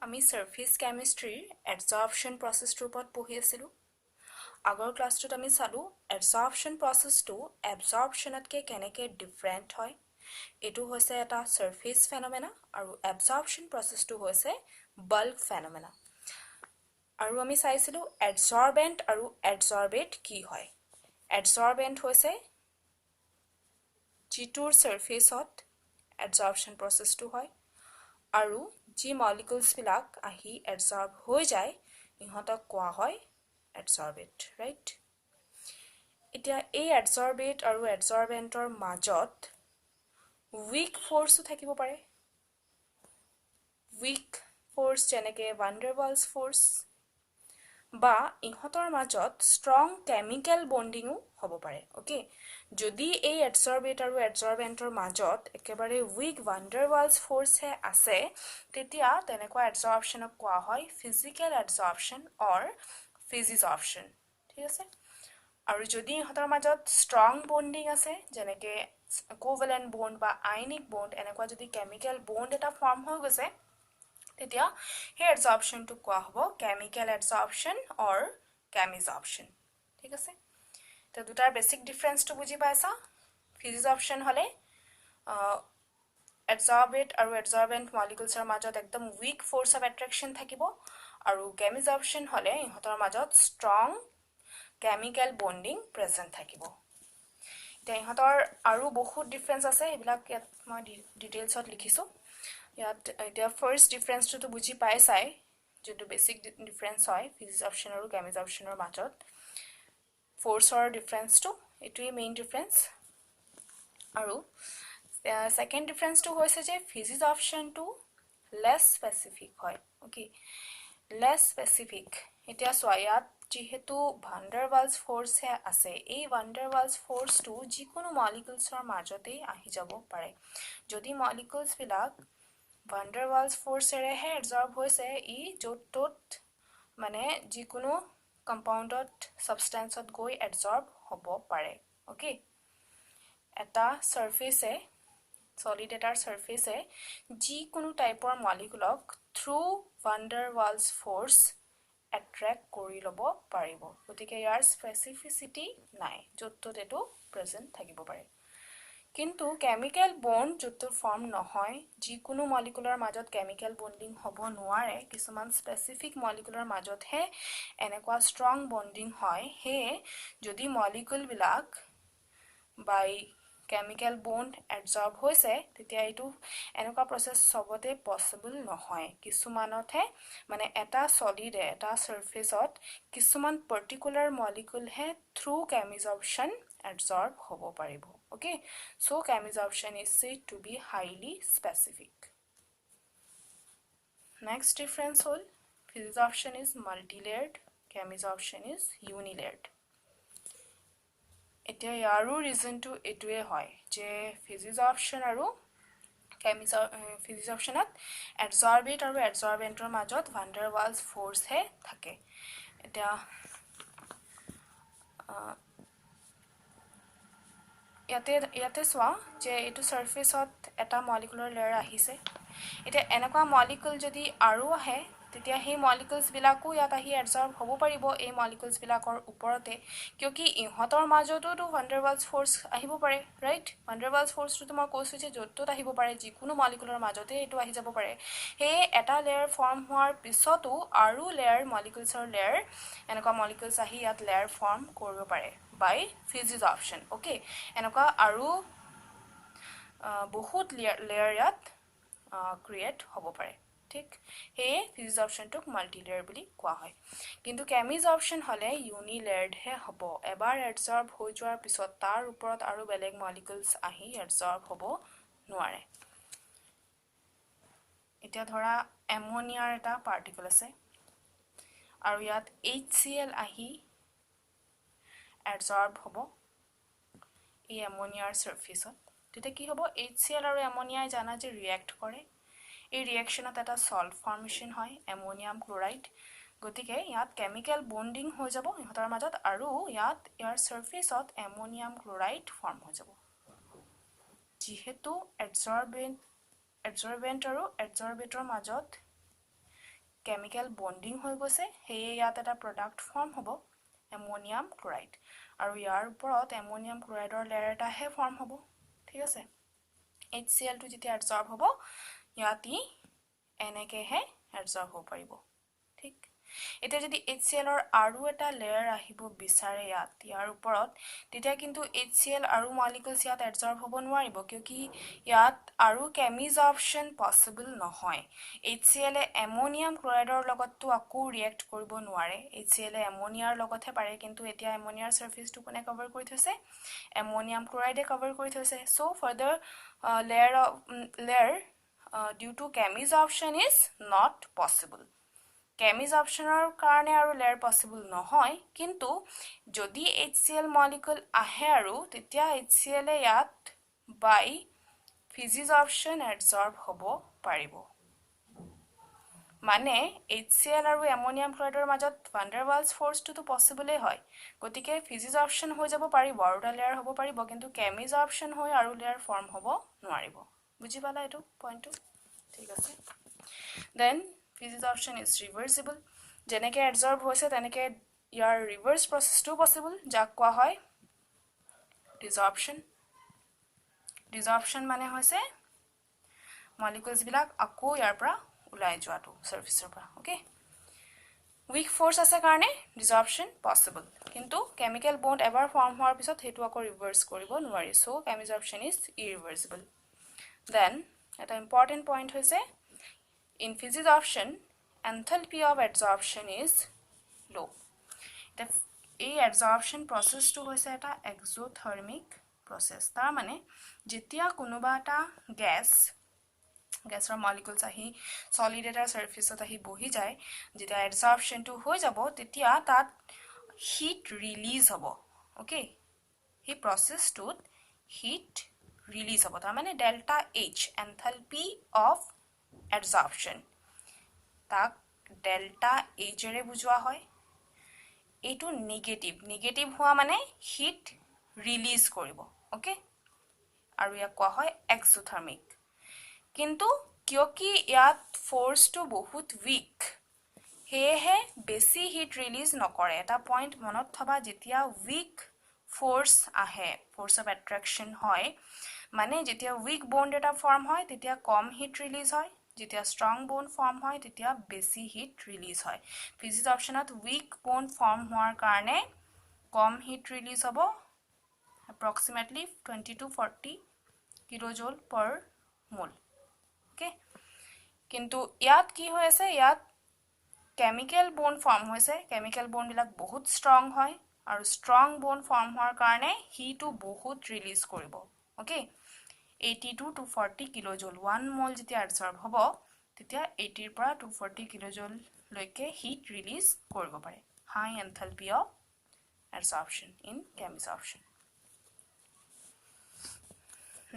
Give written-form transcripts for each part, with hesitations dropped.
আমি সাৰফেস কেমিষ্ট্ৰিৰ এডসৰ্পশন প্ৰসেছটোৰ ওপৰত পঢ়ি আছিলোঁ। আগৰ ক্লাছটোত আমি চালোঁ এডসৰ্পশন প্ৰসেছটো এবসৰ্পশনতকৈ কেনেকৈ ডিফাৰেণ্ট হয়। এইটো হৈছে এটা সাৰফেস ফেনমেনা আৰু এবসৰ্পশন প্ৰসেছটো হৈছে বাল্ক ফেনমেনা। আৰু আমি চাইছিলোঁ এডসৰ্বেণ্ট আৰু এডসৰ্বেট কি হয়। এডসৰ্বেণ্ট হৈছে যিটোৰ সাৰফেসত এডসৰ্পশন প্ৰসেছটো হয় আৰু যি মলিকুলছবিলাক আহি এডসৰ্ব হৈ যায় ইহঁতক কোৱা হয় এডসৰ্বেট, ৰাইট? এতিয়া এই এডসৰ্বেট আৰু এডসৰ্বেণ্টৰ মাজত উইক ফ'ৰ্চো থাকিব পাৰে। উইক ফ'ৰ্চ যেনেকৈ ভাণ্ডাৰৱালছ ফ'ৰ্চ বা ইহঁতৰ মাজত ষ্ট্ৰং কেমিকেল বণ্ডিঙো হ'ব পাৰে। অ'কে, যদি এই এডসৰ্বেট আৰু এডসৰ্বেণ্টৰ মাজত একেবাৰে উইক ভাণ্ডাৰৱালছ ফ'ৰ্চহে আছে তেতিয়া তেনেকুৱা এডসৰ্পশনক কোৱা হয় ফিজিকেল এডসৰ্পশন অৰ ফিজিজৰ্পশন, ঠিক আছে? আৰু যদি ইহঁতৰ মাজত ষ্ট্ৰং বণ্ডিং আছে যেনেকৈ কোভেলেণ্ট বণ্ড বা আয়নিক বণ্ড এনেকুৱা যদি কেমিকেল বণ্ড এটা ফৰ্ম হৈ গৈছে তেতিয়া সেই এডসৰ্পশনটোক কোৱা হ'ব কেমিকেল এডসৰ্পশন অৰ কেমিজৰ্পশন, ঠিক আছে? তো দুটাৰ বেছিক ডিফাৰেঞ্চটো বুজি পাইছা? ফিজিজৰ্পশন হ'লে এডসৰ্বেট আৰু এডসৰ্বেণ্ট মলিকুলছৰ মাজত একদম উইক ফ'ৰ্চ অফ এট্ৰেকশ্যন থাকিব আৰু কেমিজৰ্পশন হ'লে ইহঁতৰ মাজত ষ্ট্ৰং কেমিকেল বণ্ডিং প্ৰেজেণ্ট থাকিব। এতিয়া ইহঁতৰ আৰু বহুত ডিফাৰেঞ্চ আছে, এইবিলাক ইয়াত মই ডিটেইলছত লিখিছোঁ। ইয়াত এতিয়া ফাৰ্ষ্ট ডিফাৰেঞ্চটোতো বুজি পাইছাই, যোনটো বেছিক ডিফাৰেঞ্চ হয় ফিজিজৰ্পশন আৰু কেমিজৰ্পশনৰ মাজত। ফ'ৰ্চৰ ডিফাৰেঞ্চটো এইটোৱেই মেইন ডিফাৰেঞ্চ। আৰু ছেকেণ্ড ডিফাৰেঞ্চটো হৈছে যে ফিজিজৰ্পশনটো লেছ স্পেচিফিক হয়। Okay, less specific. এতিয়া চোৱা, ইয়াত যিহেতু ভাণ্ডাৰৱালছ ফ'ৰ্চহে আছে, এই ভাণ্ডাৰৱালছ ফ'ৰ্চটো যিকোনো মলিকুলছৰ মাজতেই আহি যাব পাৰে। যদি মলিকুলছবিলাক ভাণ্ডাৰৱালছ ফ'ৰ্চেৰেহে এডসৰ্ব হৈছে, ই য'ত ত'ত মানে যিকোনো কম্পাউণ্ডত ছাবষ্টেঞ্চত গৈ এডসৰ্ব হ'ব পাৰে। অ'কে, এটা ছাৰফেচে ছলিড এটাৰ ছাৰফেচে যিকোনো টাইপৰ মলিকুলক থ্ৰু ভাণ্ডাৰৱালছ ফ'ৰ্চ এট্ৰেক্ট কৰি ল'ব পাৰিব। গতিকে ইয়াৰ স্পেচিফিচিটি নাই, য'ত ত'ত এইটো প্ৰেজেণ্ট থাকিব পাৰে। কিন্তু কেমিকেল বণ্ড য'ত ফৰ্ম নহয়, যিকোনো মলিকুলৰ মাজত কেমিকেল বণ্ডিং হ'ব নোৱাৰে, কিছুমান স্পেচিফিক মলিকুলৰ মাজতহে এনেকুৱা ষ্ট্ৰং বণ্ডিং হয়। সেয়ে যদি মলিকুলবিলাক বাই কেমিকেল বণ্ড এডসৰ্ব হৈছে তেতিয়া এইটো এনেকুৱা প্ৰচেছ চবতে পচিবল নহয়। কিছুমানতহে মানে এটা ছলিডে এটা ছাৰফেচত কিছুমান পাৰ্টিকুলাৰ মলিকুলহে থ্ৰু কেমিজৰ্পশন এডসৰ্ব হ'ব পাৰিব। Okay, so' chemisorption is said to be highly specific. Next difference হ'ল ফিজিজৰ্পশন ইজ মাল্টিলেয়াৰ্ড, কেমিজৰ্পশন ইজ ইউনিলেয়াৰ্ড। এতিয়া ইয়াৰো ৰিজনটো এইটোৱে হয় যে ফিজিজৰ্পশন আৰু ফিজিজৰ্পশনত এডসৰ্বেট আৰু এডসৰ্বেণ্টৰ মাজত ভাণ্ডাৰৱালছ ফ'ৰ্চহে থাকে। এতিয়া ইয়াতে চোৱা যে এইটো ছাৰফেচত এটা মলিকুলাৰ লেয়াৰ আহিছে। এতিয়া এনেকুৱা মলিকুল যদি আৰু আহে তেতিয়া সেই মলিকুলছবিলাকো ইয়াত আহি এডসৰ্ব হ'ব পাৰিব এই মলিকুলছবিলাকৰ ওপৰতে, কিয়কি ইহঁতৰ মাজতোতো ভাণ্ডাৰৱালছ ফ'ৰ্চ আহিব পাৰে, ৰাইট? ভাণ্ডাৰৱালছ ফ'ৰ্চটোতো মই কৈছোঁ যে য'ত ত'ত আহিব পাৰে, যিকোনো মলিকুলৰ মাজতে এইটো আহি যাব পাৰে। সেয়ে এটা লেয়াৰ ফৰ্ম হোৱাৰ পিছতো আৰু মলিকুলছৰ লেয়াৰ এনেকুৱা মলিকুলছ আহি ইয়াত লেয়াৰ ফৰ্ম কৰিব পাৰে বাই ফিজিজৰ্পশন। অ'কে, এনেকুৱা আৰু বহুত লেয়াৰ ইয়াত ক্ৰিয়েট হ'ব পাৰে, ঠিক? সেয়ে ফিজিজৰ্পশনটোক মাল্টিলেয়াৰ বুলি কোৱা হয়। কিন্তু কেমিজৰ্পশন হ'লে ইউনিলেয়াৰ্ডহে হ'ব। এবাৰ এডসৰ্ব হৈ যোৱাৰ পিছত তাৰ ওপৰত আৰু বেলেগ মলিকুলছ আহি এডসৰ্ব হ'ব নোৱাৰে। এতিয়া ধৰা এমনিয়াৰ এটা পাৰ্টিকল আছে আৰু ইয়াত HCl আহি এডসৰ্ব হ'ব এই এমনিয়াৰ ছাৰফেচত। তেতিয়া কি হ'ব? HCl আৰু এমনিয়াই জানা যে ৰিয়েক্ট কৰে। এই ৰিয়েকশ্যনত এটা সল্ট ফৰ্মেশ্যন হয়, এমনিয়াম ক্লৰাইড। গতিকে ইয়াত কেমিকেল বণ্ডিং হৈ যাব ইহঁতৰ মাজত আৰু ইয়াৰ ছাৰফেচত এমনিয়াম ক্লৰাইড ফৰ্ম হৈ যাব। যিহেতু এডসৰ্বেণ্ট আৰু এডসৰ্বেটৰ মাজত কেমিকেল বন্ডিং হৈ গৈছে সেয়ে ইয়াত এটা প্ৰডাক্ট ফৰ্ম হ'ব এমোনিয়াম ক্লোৰাইড আৰু ইয়াৰ ওপৰত এমোনিয়াম ক্লোৰাইডৰ লেয়াৰ এটাহে ফৰ্ম হ'ব ঠিক আছে HCl টো যেতিয়া এবজৰ্ব হ'ব ইয়াত ই এনেকেহে এবজৰ্ব হ'ব পাৰিব ঠিক এতিয়া যদি HCl ৰ আৰু এটা লেয়াৰ আহিব বিচাৰে ইয়াৰ ওপৰত তেতিয়া কিন্তু HCl আৰু মলিকিউলছ ইয়াত এবজৰ্ব হ'ব নোৱাৰিব কিয়কি ইয়াত আৰু কেমিজৰ্পচন পসিবল নহয় HCl এ এমোনিয়াম ক্লোৰাইডৰ লগতটো আকৌ ৰিএক্ট কৰিব নোৱাৰে HCl এ এমোনিয়াৰ লগতহে পাৰে কিন্তু এতিয়া এমোনিয়াৰ সাৰফেসটো কোনে কভাৰ কৰি থৈছে এমোনিয়াম ক্লোৰাইডে কভাৰ কৰি থৈছে so further layer due to chemisoption is not possible chemisoptionৰ কাৰণে আৰু layer possible নহয় কিন্তু যদি HCl molecule আহে আৰু তেতিয়া HCl এ ইয়াত by physisorption adsorb হ'ব পাৰিব মানে HCl আৰু এমোনিয়াম ক্লোৰাইডৰ মাজত van der Waals ফৰ্চটো পসিবল হয় গতিকে physisorption হৈ যাব পাৰিব আৰু এটা লেয়াৰ হ'ব পাৰিব কিন্তু chemisoption হৈ আৰু লেয়াৰ ফৰ্ম হ'ব নোৱাৰিব বুজি পালা এটো পইণ্টটো ঠিক আছে then physisorption is reversible যেনেকে adsorb হৈছে তেনেকে ইয়াৰ reverse processটো possible যাক কোৱা হয় desorption মানে হৈছে molecules বিলাক আকৌ ইয়াৰ পৰা উলাই যোৱাটো সাৰফেসৰ পৰা ওকে weak force আছে কাৰণে desorption possible কিন্তু chemical bond এবাৰ ফৰ্ম হোৱাৰ পিছত হেতু আকৌ ৰিভাৰ্স কৰিব নোৱাৰি so chemisoption is irreversible then এটা important point হৈছে in physisorption enthalpy of adsorption is low এই adsorption process টো হৈছে এটা exothermic process তাৰ মানে যেতিয়া কোনোবা এটা গেছৰ মলিকিউলছ আহি সলিড এটাৰ সাৰফেসত আহি বহি যায় যেতিয়া adsorption টো হৈ যাব তেতিয়া তাত হিট ৰিলিজ হ'ব ওকে এই প্ৰসেসটোত হিট ৰিলিজ হ'ব তাৰ মানে delta H enthalpy of adsorption তাক ডেল্টা H এৰে বুজোৱা হয় এটো নেগেটিভ হোৱা মানে হিট ৰিলিজ কৰিব ওকে আৰু ইয়াক কোৱা হয় এক্সোথাৰ্মিক কিন্তু কিয়কি ইয়াত ফোৰ্সটো বহুত উইক হেহে বেছি হিট ৰিলিজ নকৰে এটা পইণ্ট মনত থবা যেতিয়া উইক ফোৰ্স আহে ফোৰ্স অফ অ্যাট্ৰাকশন হয় মানে যেতিয়া উইক বন্ড এটা ফৰ্ম হয় তেতিয়া কম হিট ৰিলিজ হয় যেতিয়া স্ট্ৰং বন্ড ফৰ্ম হয় তেতিয়া বেছি হিট ৰিলিজ হয় physisorptionত উইক বন্ড ফৰ্ম হোৱাৰ কাৰণে কম হিট ৰিলিজ হ'ব approximately 20 to 40 kilojoule per mole okay কিন্তু ইয়াত কি হৈ আছে ইয়াত কেমিক্যাল বন্ড ফৰ্ম হৈছে কেমিক্যাল বন্ড বিলাক বহুত স্ট্ৰং হয় আৰু স্ট্ৰং বন্ড ফৰ্ম হোৱাৰ কাৰণে হিটটো বহুত ৰিলিজ কৰিব ওকে 82 to 40 kilojoule 1 mole যেতিয়া absorb হ'ব তেতিয়া 80 ৰ পৰা 240 kilojoule লৈকে হিট ৰিলিজ কৰিব পাৰে high enthalpy of adsorption in chemisoption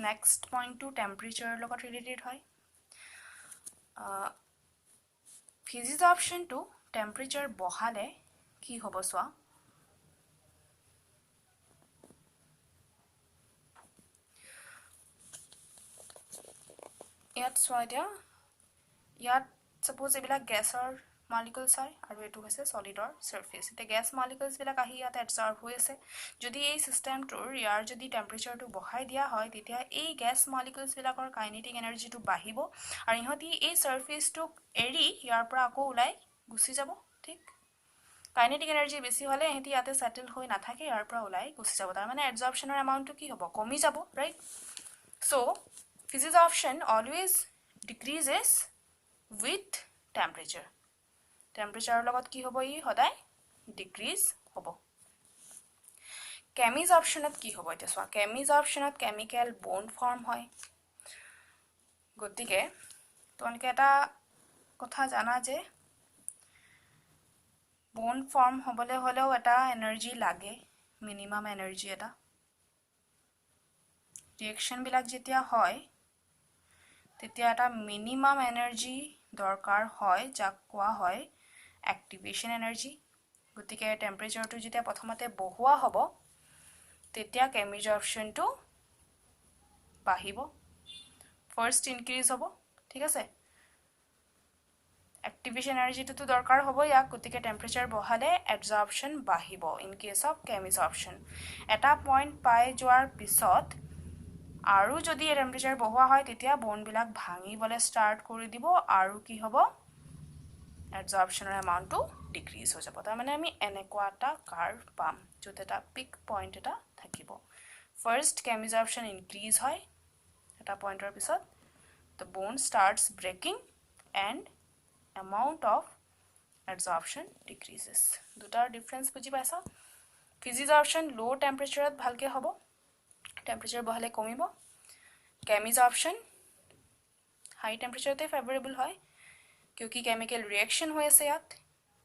next point to temperature লগত related হয় physisorption to temperature বহালে কি হ'ব সোৱা ইয়াত সোৱা দিয়া ইয়াত suppose এবিলাক গ্যাসৰ molecules হয় আৰু এটো হৈছে solidৰ surface তে গ্যাস molecules বিলাক আহি ইয়াত absorb হৈ আছে যদি এই সিস্টেমটোৰ ইয়াৰ যদি টেম্পাৰেচাৰটো বহাই দিয়া হয় তেতিয়া এই গ্যাস molecules বিলাকৰ কাইনেটিক এনাৰ্জিটো বাঢ়িব আৰু ইহতি এই সাৰফেসটো এৰি ইয়াৰ পৰা আকৌ উলাই গুছি যাব ঠিক কাইনেটিক এনাৰ্জি বেছি হলে ইহতি ইয়াতে সেটেল হৈ নাথাকে ইয়াৰ পৰা উলাই গুছি যাব তাৰ মানে absorptionৰ এমাউন্টটো কি হ'ব কমি যাব right so physisorption always decreases with temperature লগত কি হ'ব ই সদায় ডিক্ৰিজ হ'ব chemisoptionত কি হ'ব এটা সোৱা chemisoptionত কেমিক্যাল বন্ড ফৰ্ম হয় গতিকে তোনকে এটা কথা জানা যে বন্ড ফৰ্ম হ'বলে হলেও এটা এনাৰ্জি লাগে মিনিমাম এনাৰ্জি এটা ৰিঅ্যাকশন বিলাক যেতিয়া হয় তেতিয়া এটা মিনিমাম এনাৰ্জি দৰকাৰ হয় যাক কোৱা হয় activation energy গতিকে টেম্পাৰেচাৰটো যেতিয়া প্ৰথমতে বহোৱা হ'ব তেতিয়া chemisoptionটো বাঢ়িব ফাৰ্স্ট ইনক্ৰিজ হ'ব ঠিক আছে এক্টিভেশ্যন এনাৰ্জিটো দৰকাৰ হ'ব ইয়াক গতিকে টেম্পাৰেচাৰ বঢ়ালে এডজৰ্পশ্যন বাঢ়িব ইন কেছ অফ কেমিজৰ্পশ্যন এটা পইণ্ট পাই যোৱাৰ পিছত আৰু যদি টেম্পাৰেচাৰ বঢ়োৱা হয় তেতিয়া বনবিলাক ভাঙিবলৈ ষ্টাৰ্ট কৰি দিব আৰু কি হ'ব এডজৰ্পশ্যনৰ এমাউণ্টটো ডিক্ৰিজ হৈ যাব তাৰমানে আমি এনেকুৱা এটা কাৰ্ভ পাম য'ত এটা পিক পইণ্ট এটা থাকিব ফাৰ্ষ্ট কেমিজৰ্পশ্যন ইনক্ৰিজ হয় এটা পইণ্টৰ পিছত the bone starts breaking and amount of adsorption decreases দুটাৰ ডিফাৰেন্স বুজি পাইছা ফিজিজৰ্পশ্যন লো টেম্পাৰেচাৰত ভালকে হ'ব টেম্পাৰেচাৰ বঢ়ালে কমিব কেমিজৰ্পশ্যন হাই টেম্পাৰেচাৰতে ফেভৰেবল হয় কিউকি কেমিকেল ৰিয়েকশ্যন হৈ আছে ইয়াত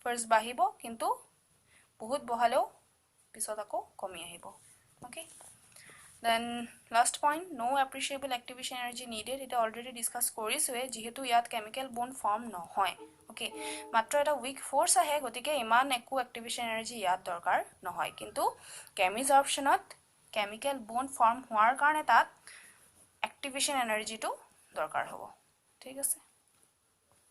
ফাৰ্ষ্ট বাঢ়িব কিন্তু বহুত বঢ়ালেও পিছত আকৌ কমি আহিব okay Then last point, no appreciable activation energy needed. It already discussed কৰিছোৱে যেহেতু ইয়াত chemical bond form নহয় okay মাত্ৰ এটা weak force আহে গতিকে ইমান একো activation energy ইয়াত দৰকাৰ নহয় কিন্তু কেমিজৰ্পশ্যনত chemical bond form হোৱাৰ কাৰণে তাত activation energy টো দৰকাৰ হ'ব ঠিক আছে